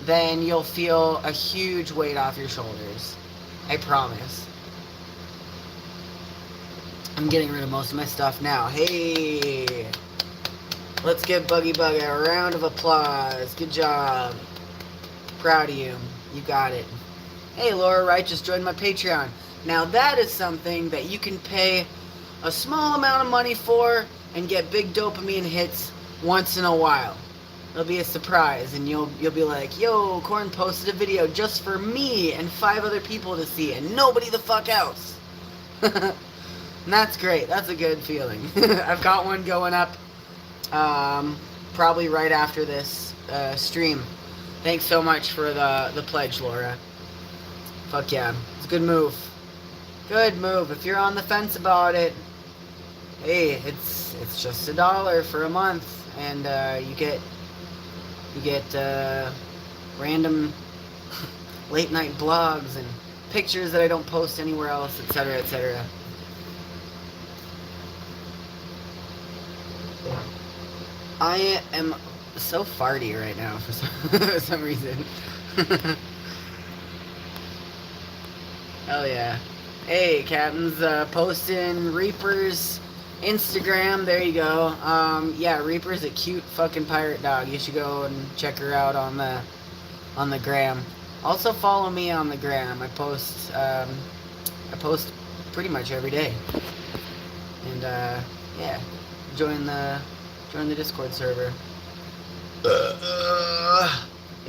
then you'll feel a huge weight off your shoulders. I promise. I'm getting rid of most of my stuff now. Hey! Let's give Buggy Bug a round of applause. Good job. Proud of you. You got it. Hey, Laura Wright just joined my Patreon. Now that is something that you can pay a small amount of money for and get big dopamine hits once in a while. It'll be a surprise, and you'll be like, yo, Corn posted a video just for me and 5 other people to see, and nobody the fuck else. And that's great. That's a good feeling. I've got one going up probably right after this stream. Thanks so much for the pledge, Laura. Fuck yeah. It's a good move. Good move. If you're on the fence about it, hey, it's just $1 for a month, and you get random late night blogs and pictures that I don't post anywhere else, etc., etc. I am so farty right now for some reason. Hell yeah. Hey, Captain's posting Reaper's Instagram. There you go. Yeah, Reaper's a cute fucking pirate dog. You should go and check her out on the gram. Also follow me on the gram. I post pretty much every day. And yeah, join the Discord server.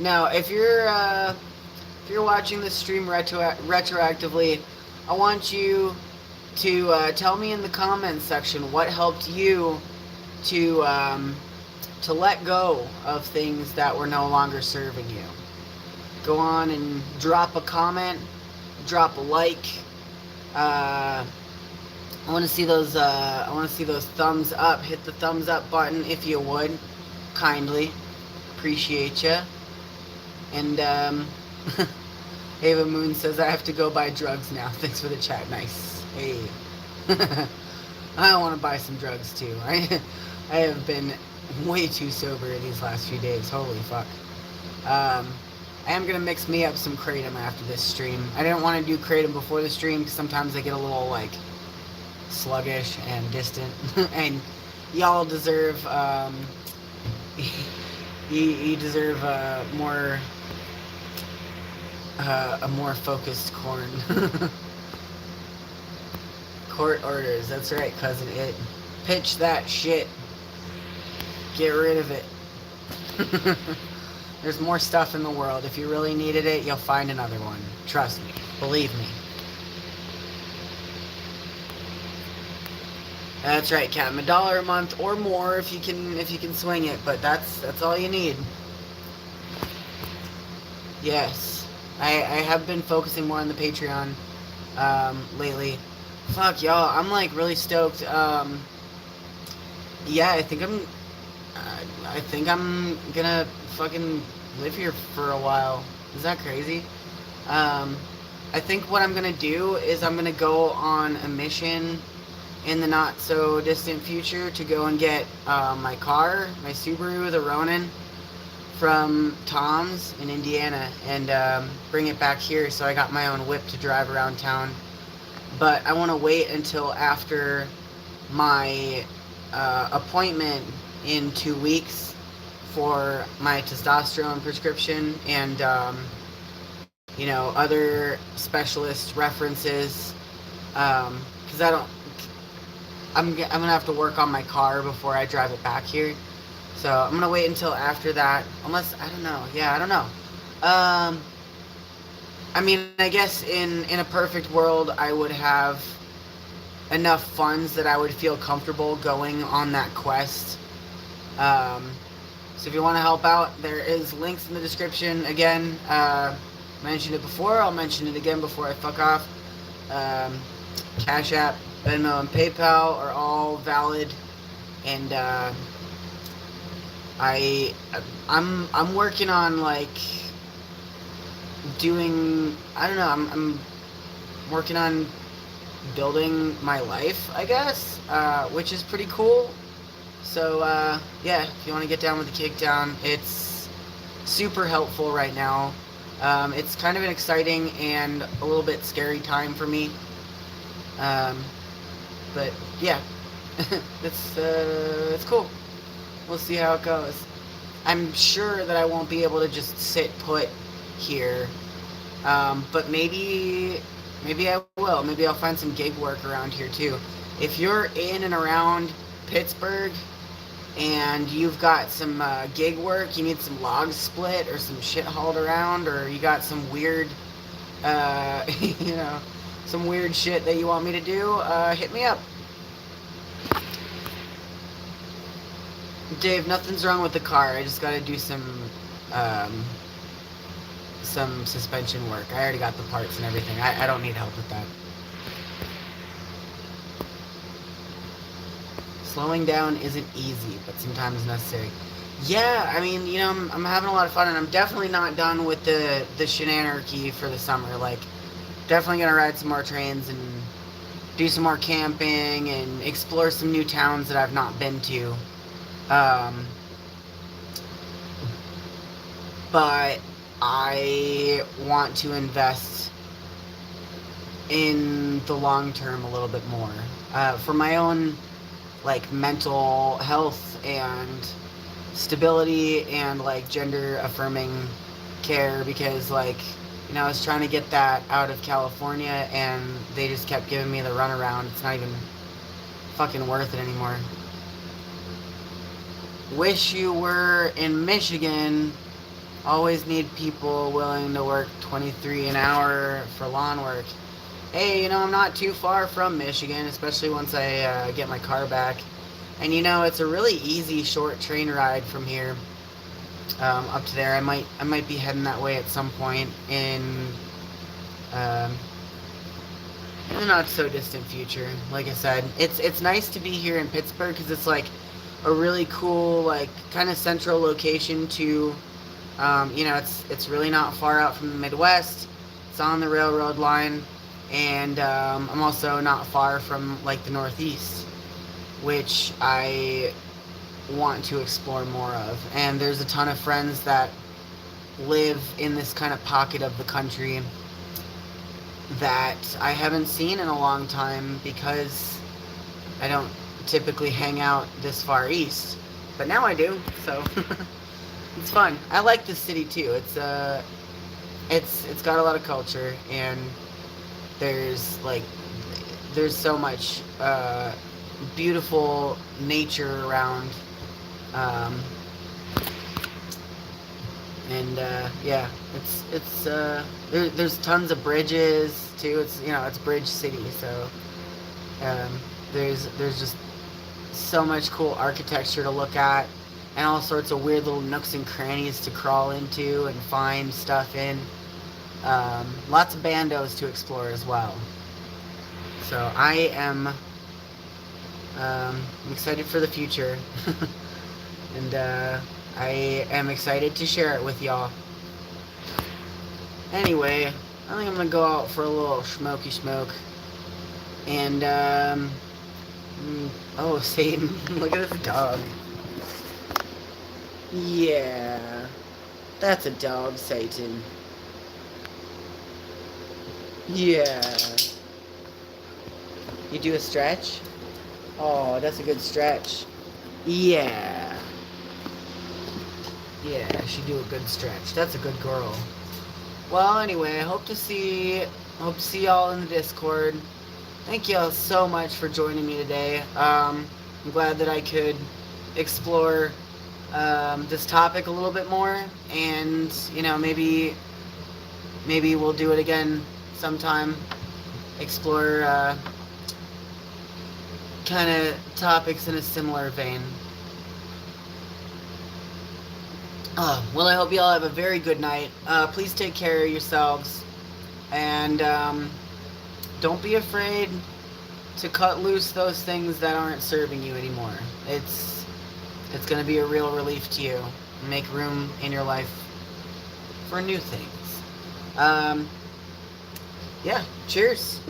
Now, if you're watching this stream retroactively, I want you to tell me in the comments section what helped you to let go of things that were no longer serving you. Go on and drop a comment, drop a like. I want to see those. I want to see those thumbs up. Hit the thumbs up button if you would, kindly. Appreciate you. And Ava Moon says I have to go buy drugs now. Thanks for the chat. Nice. Hey. I want to buy some drugs too. I have been way too sober these last few days. Holy fuck. I am gonna mix me up some kratom after this stream. I didn't want to do kratom before the stream because sometimes I get a little like sluggish and distant, and y'all deserve you deserve a more focused corn. Court orders. That's right, cousin. It pitch that shit. Get rid of it. There's more stuff in the world. If you really needed it, you'll find another one. Trust me. Believe me. That's right, Captain. $1 a month or more if you can swing it, but that's all you need. Yes. I have been focusing more on the Patreon lately. Fuck y'all, I'm like really stoked. Yeah, I think I'm gonna fucking live here for a while. Is that crazy? I think what I'm gonna do is I'm gonna go on a mission in the not so distant future to go and get my car, my Subaru, the Ronin, from Tom's in Indiana, and bring it back here so I got my own whip to drive around town. But I want to wait until after my appointment in 2 weeks for my testosterone prescription and you know, other specialist references, because I'm gonna have to work on my car before I drive it back here. So I'm gonna wait until after that, unless, I don't know. Yeah, I don't know. I mean, I guess in a perfect world, I would have enough funds that I would feel comfortable going on that quest. So if you want to help out, there is links in the description. Again, mentioned it before, I'll mention it again before I fuck off. Cashapp, Venmo, and PayPal are all valid, and I'm working on like doing, I don't know, I'm working on building my life, I guess, which is pretty cool. So yeah, if you want to get down with the kickdown, it's super helpful right now. It's kind of an exciting and a little bit scary time for me, but yeah, it's cool. We'll see how it goes. I'm sure that I won't be able to just sit put here, but maybe I will. Maybe I'll find some gig work around here too. If you're in and around Pittsburgh and you've got some gig work, you need some logs split or some shit hauled around, or you got some weird you know, some weird shit that you want me to do, hit me up. Dave, nothing's wrong with the car. I just gotta do some suspension work. I already got the parts and everything. I don't need help with that. Slowing down isn't easy, but sometimes necessary. Yeah, I mean, you know, I'm having a lot of fun, and I'm definitely not done with the shenanarchy for the summer. Like, definitely gonna ride some more trains and do some more camping and explore some new towns that I've not been to. But I want to invest in the long term a little bit more, for my own like mental health and stability and like gender affirming care, because like You know, I was trying to get that out of California, and they just kept giving me the runaround. It's not even fucking worth it anymore. Wish you were in Michigan. Always need people willing to work 23 an hour for lawn work. Hey, you know, I'm not too far from Michigan, especially once I get my car back. And you know, it's a really easy short train ride from here up to there. I might be heading that way at some point in the not so distant future. Like I said, it's nice to be here in Pittsburgh because it's like a really cool, like, kind of central location to, you know, it's really not far out from the Midwest. It's on the railroad line, and I'm also not far from, like, the Northeast, which I want to explore more of. And there's a ton of friends that live in this kind of pocket of the country that I haven't seen in a long time because I don't typically hang out this far east, but now I do, so it's fun. I like this city too. It's got a lot of culture, and there's so much beautiful nature around, and yeah, there's tons of bridges too. It's, you know, it's Bridge City, so there's just so much cool architecture to look at, and all sorts of weird little nooks and crannies to crawl into and find stuff in. Lots of bandos to explore as well. So I am excited for the future, and I am excited to share it with y'all. Anyway, I think I'm gonna go out for a little smoky smoke, and oh, Satan, look at this dog. Yeah, that's a dog, Satan. Yeah. You do a stretch? Oh, that's a good stretch. Yeah. Yeah, she do a good stretch. That's a good girl. Well, anyway, I hope to see y'all in the Discord. Thank y'all so much for joining me today. I'm glad that I could explore this topic a little bit more, and, you know, maybe we'll do it again sometime. Explore kind of topics in a similar vein. Well, I hope y'all have a very good night. Please take care of yourselves, and don't be afraid to cut loose those things that aren't serving you anymore. It's going to be a real relief to you. Make room in your life for new things. Yeah, cheers.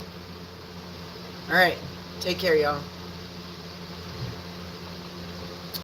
Alright, take care, y'all.